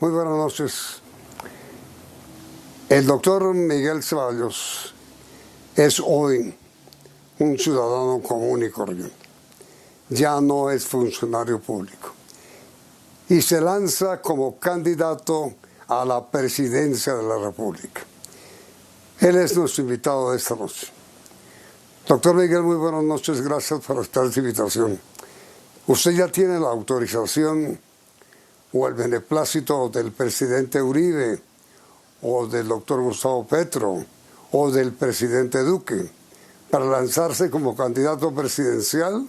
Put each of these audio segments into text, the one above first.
Muy buenas noches. El doctor Miguel Ceballos es hoy un ciudadano común y corriente. Ya no es funcionario público. Y se lanza como candidato a la presidencia de la República. Él es nuestro invitado de esta noche. Doctor Miguel, muy buenas noches. Gracias por esta invitación. Usted ya tiene la autorización o el beneplácito del presidente Uribe, o del doctor Gustavo Petro, o del presidente Duque, para lanzarse como candidato presidencial.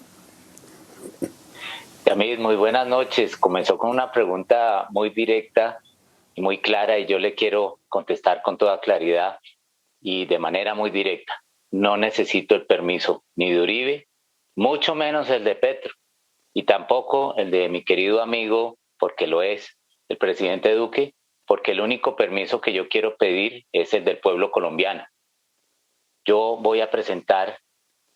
Yamid, muy buenas noches. Comenzó con una pregunta muy directa y muy clara, y yo le quiero contestar con toda claridad y de manera muy directa. No necesito el permiso ni de Uribe, mucho menos el de Petro, y tampoco el de mi querido amigo, porque lo es, el presidente Duque, porque el único permiso que yo quiero pedir es el del pueblo colombiano. Yo voy a presentar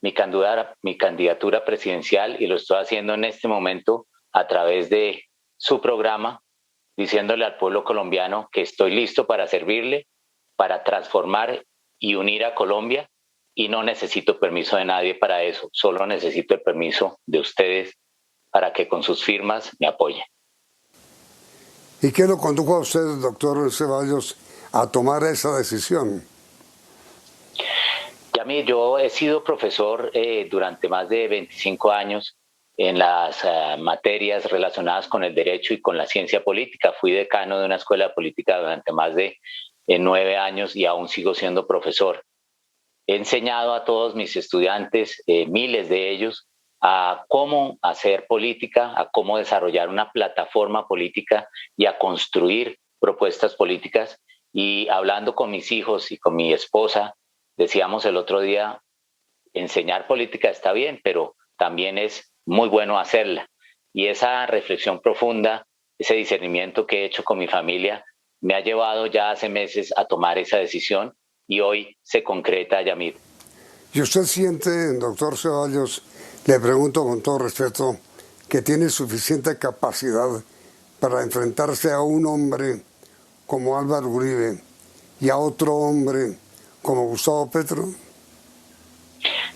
mi candidatura presidencial, y lo estoy haciendo en este momento a través de su programa, diciéndole al pueblo colombiano que estoy listo para servirle, para transformar y unir a Colombia, y no necesito permiso de nadie para eso, solo necesito el permiso de ustedes para que con sus firmas me apoyen. ¿Y qué lo condujo a usted, doctor Ceballos, a tomar esa decisión? Yamid, yo he sido profesor durante más de 25 años en las materias relacionadas con el derecho y con la ciencia política. Fui decano de una escuela de política durante más de 9 años y aún sigo siendo profesor. He enseñado a todos mis estudiantes, miles de ellos, a cómo hacer política, a cómo desarrollar una plataforma política y a construir propuestas políticas. Y hablando con mis hijos y con mi esposa, decíamos el otro día, enseñar política está bien, pero también es muy bueno hacerla. Y esa reflexión profunda, ese discernimiento que he hecho con mi familia, me ha llevado ya hace meses a tomar esa decisión, y hoy se concreta, Yamid. ¿Y usted siente, doctor Ceballos, le pregunto con todo respeto, que tiene suficiente capacidad para enfrentarse a un hombre como Álvaro Uribe y a otro hombre como Gustavo Petro?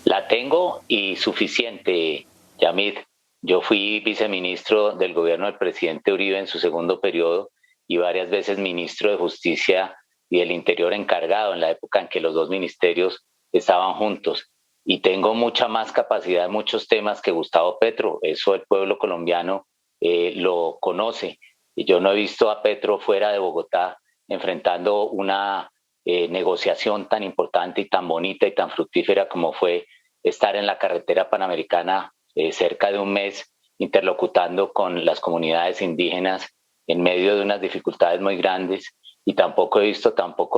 La tengo, y suficiente, Yamid. Yo fui viceministro del gobierno del presidente Uribe en su segundo periodo, y varias veces ministro de Justicia y del Interior encargado en la época en que los dos ministerios estaban juntos. Y tengo mucha más capacidad en muchos temas que Gustavo Petro. Eso el pueblo colombiano lo conoce. Y yo no he visto a Petro fuera de Bogotá enfrentando una negociación tan importante y tan bonita y tan fructífera como fue estar en la carretera panamericana cerca de un mes interlocutando con las comunidades indígenas en medio de unas dificultades muy grandes. Y tampoco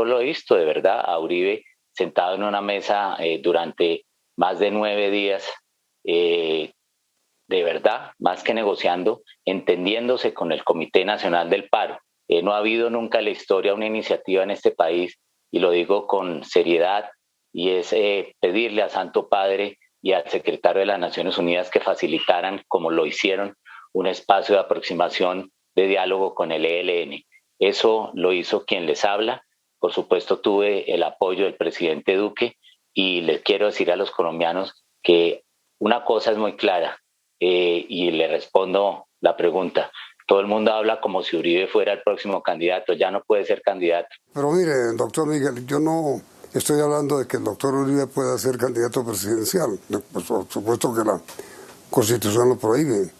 lo he visto de verdad a Uribe sentado en una mesa durante más de 9 días, de verdad, más que negociando, entendiéndose con el Comité Nacional del Paro. No ha habido nunca en la historia una iniciativa en este país, y lo digo con seriedad, y es pedirle al Santo Padre y al secretario de las Naciones Unidas que facilitaran, como lo hicieron, un espacio de aproximación, de diálogo con el ELN. Eso lo hizo quien les habla. Por supuesto, tuve el apoyo del presidente Duque, y les quiero decir a los colombianos que una cosa es muy clara, y le respondo la pregunta. Todo el mundo habla como si Uribe fuera el próximo candidato. Ya no puede ser candidato. Pero mire, doctor Miguel, yo no estoy hablando de que el doctor Uribe pueda ser candidato presidencial. Por supuesto que la Constitución lo prohíbe,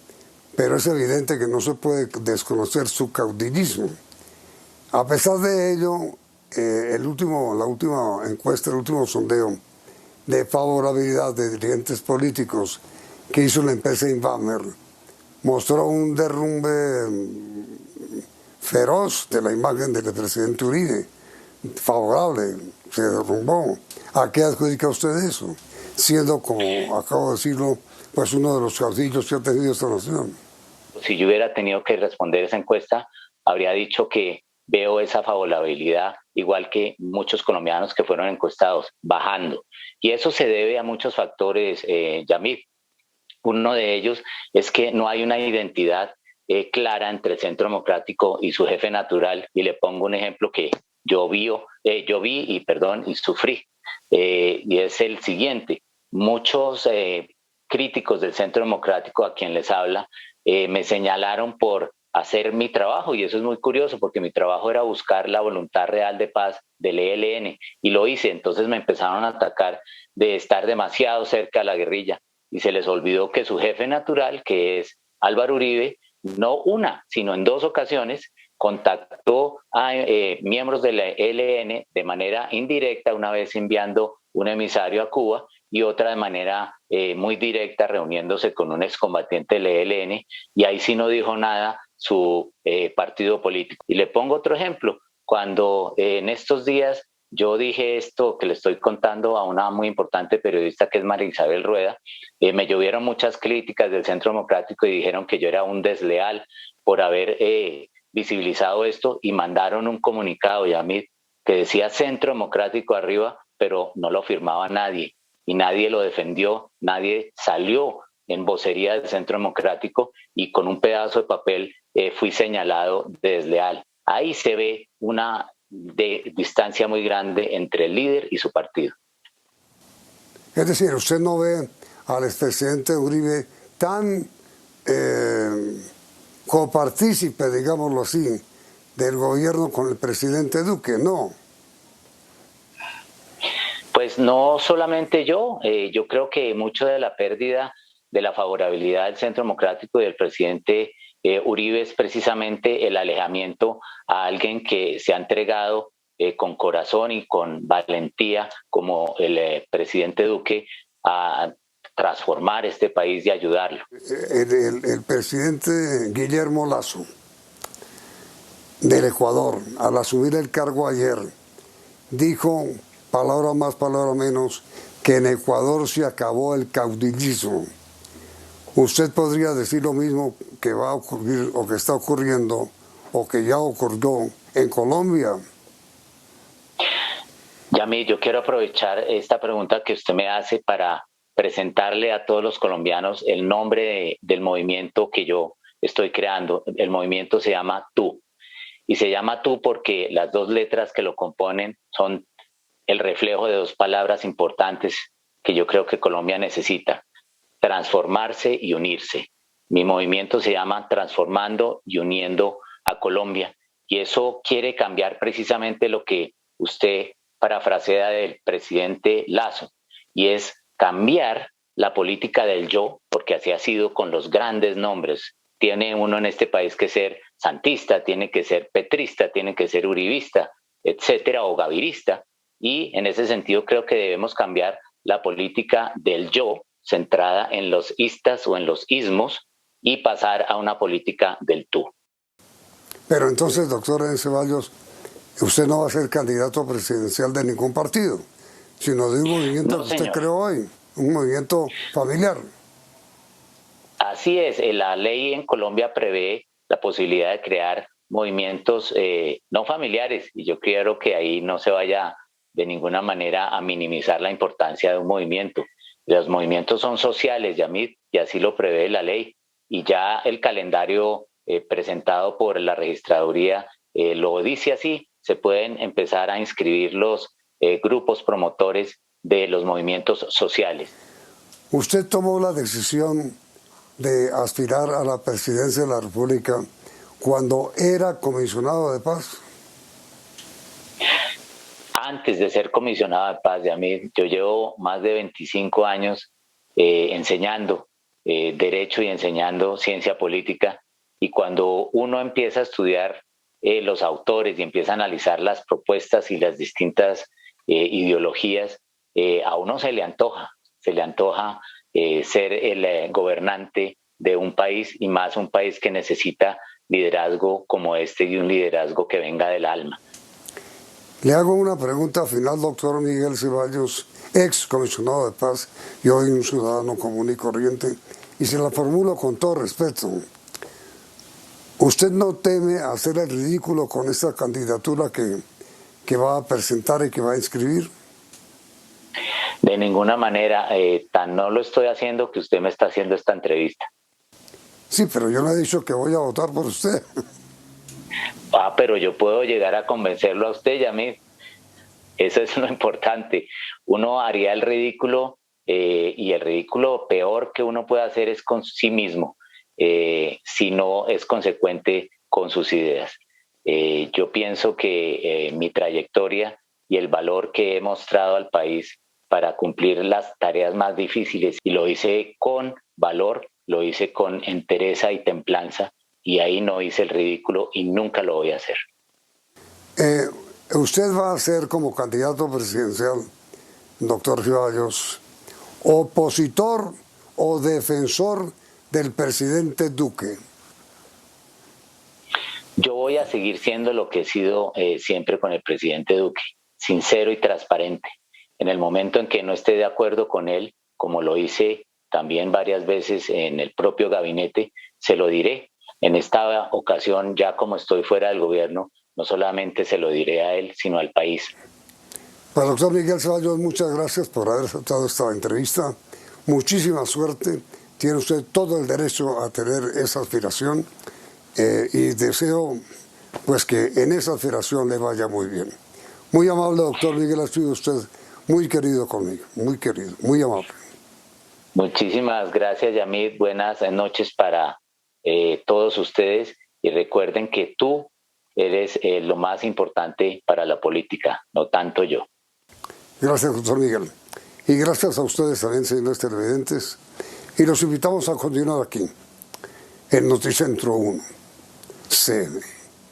pero es evidente que no se puede desconocer su caudillismo. A pesar de ello, la última encuesta, el último sondeo de favorabilidad de dirigentes políticos que hizo la empresa Invamer mostró un derrumbe feroz de la imagen del presidente Uribe, favorable, se derrumbó. ¿A qué adjudica usted eso? Siendo, como acabo de decirlo, pues uno de los caudillos que ha tenido esta nación. Si yo hubiera tenido que responder esa encuesta, habría dicho que veo esa favorabilidad, igual que muchos colombianos que fueron encuestados, bajando. Y eso se debe a muchos factores, Yamid. Uno de ellos es que no hay una identidad clara entre el Centro Democrático y su jefe natural, y le pongo un ejemplo que yo vi y sufrí, y es el siguiente. Muchos críticos del Centro Democrático a quien les habla me señalaron por hacer mi trabajo, y eso es muy curioso porque mi trabajo era buscar la voluntad real de paz del ELN, y lo hice. Entonces me empezaron a atacar de estar demasiado cerca de la guerrilla, y se les olvidó que su jefe natural, que es Álvaro Uribe, no una, sino en 2 ocasiones, contactó a miembros del ELN de manera indirecta, una vez enviando un emisario a Cuba y otra de manera muy directa, reuniéndose con un excombatiente del ELN, y ahí sí no dijo nada su partido político. Y le pongo otro ejemplo. Cuando en estos días yo dije esto que le estoy contando a una muy importante periodista que es María Isabel Rueda, me llovieron muchas críticas del Centro Democrático y dijeron que yo era un desleal por haber visibilizado esto, y mandaron un comunicado, Yamid, que decía Centro Democrático arriba, pero no lo firmaba nadie, y nadie lo defendió, nadie salió en vocería del Centro Democrático, y con un pedazo de papel fui señalado de desleal. Ahí se ve una distancia muy grande entre el líder y su partido. Es decir, usted no ve al expresidente Uribe tan copartícipe, digámoslo así, del gobierno con el presidente Duque, ¿no? Pues no solamente yo creo que mucho de la pérdida de la favorabilidad del Centro Democrático y del presidente Uribe es precisamente el alejamiento a alguien que se ha entregado con corazón y con valentía, como el presidente Duque, a transformar este país y ayudarlo. El presidente Guillermo Lasso, del Ecuador, al asumir el cargo ayer, dijo, palabra más, palabra menos, que en Ecuador se acabó el caudillismo. ¿Usted podría decir lo mismo que va a ocurrir o que está ocurriendo o que ya ocurrió en Colombia? Yamid, yo quiero aprovechar esta pregunta que usted me hace para presentarle a todos los colombianos el nombre del movimiento que yo estoy creando. El movimiento se llama Tú, y se llama Tú porque las 2 letras que lo componen son el reflejo de 2 palabras importantes que yo creo que Colombia necesita: transformarse y unirse. Mi movimiento se llama Transformando y Uniendo a Colombia, y eso quiere cambiar precisamente lo que usted parafrasea del presidente Lasso, y es cambiar la política del yo, porque así ha sido con los grandes nombres. Tiene uno en este país que ser santista, tiene que ser petrista, tiene que ser uribista, etcétera, o gavirista, y en ese sentido creo que debemos cambiar la política del yo, centrada en los istas o en los ismos, y pasar a una política del tú. Pero entonces, doctor Ceballos, usted no va a ser candidato presidencial de ningún partido, sino de un movimiento que usted creó hoy, un movimiento familiar. Así es, la ley en Colombia prevé la posibilidad de crear movimientos no familiares, y yo quiero que ahí no se vaya de ninguna manera a minimizar la importancia de un movimiento. Los movimientos son sociales, Yamid, y así lo prevé la ley, y ya el calendario presentado por la registraduría lo dice así. Se pueden empezar a inscribir los grupos promotores de los movimientos sociales. ¿Usted tomó la decisión de aspirar a la presidencia de la República cuando era comisionado de paz? Antes de ser comisionado de paz, Yamid, yo llevo más de 25 años enseñando derecho y enseñando ciencia política, y cuando uno empieza a estudiar los autores y empieza a analizar las propuestas y las distintas ideologías, a uno se le antoja ser el gobernante de un país, y más un país que necesita liderazgo como este, y un liderazgo que venga del alma. Le hago una pregunta final, doctor Miguel Ceballos, ex comisionado de paz y hoy un ciudadano común y corriente, y se la formulo con todo respeto. ¿Usted no teme hacer el ridículo con esta candidatura que va a presentar y que va a inscribir? De ninguna manera, tan no lo estoy haciendo que usted me está haciendo esta entrevista. Sí, pero yo no he dicho que voy a votar por usted. Pero yo puedo llegar a convencerlo a usted, Yamid. Eso es lo importante. Uno haría el ridículo y el ridículo peor que uno puede hacer es con sí mismo, si no es consecuente con sus ideas. Yo pienso que mi trayectoria y el valor que he mostrado al país para cumplir las tareas más difíciles, y lo hice con valor, lo hice con entereza y templanza, y ahí no hice el ridículo y nunca lo voy a hacer. Usted va a ser como candidato presidencial, doctor Ceballos, opositor o defensor del presidente Duque. Yo voy a seguir siendo lo que he sido siempre con el presidente Duque, sincero y transparente. En el momento en que no esté de acuerdo con él, como lo hice también varias veces en el propio gabinete, se lo diré. En esta ocasión, ya como estoy fuera del gobierno, no solamente se lo diré a él, sino al país. Pues, doctor Miguel Ceballos, muchas gracias por haber aceptado esta entrevista. Muchísima suerte. Tiene usted todo el derecho a tener esa aspiración y deseo pues que en esa aspiración le vaya muy bien. Muy amable, doctor Miguel, ha sido usted muy querido conmigo, muy querido, muy amable. Muchísimas gracias, Yamid. Buenas noches para todos ustedes y recuerden que tú eres lo más importante para la política, no tanto yo. Gracias, doctor Miguel. Y gracias a ustedes también, señores televidentes. Y los invitamos a continuar aquí, en Noticentro 1, CN.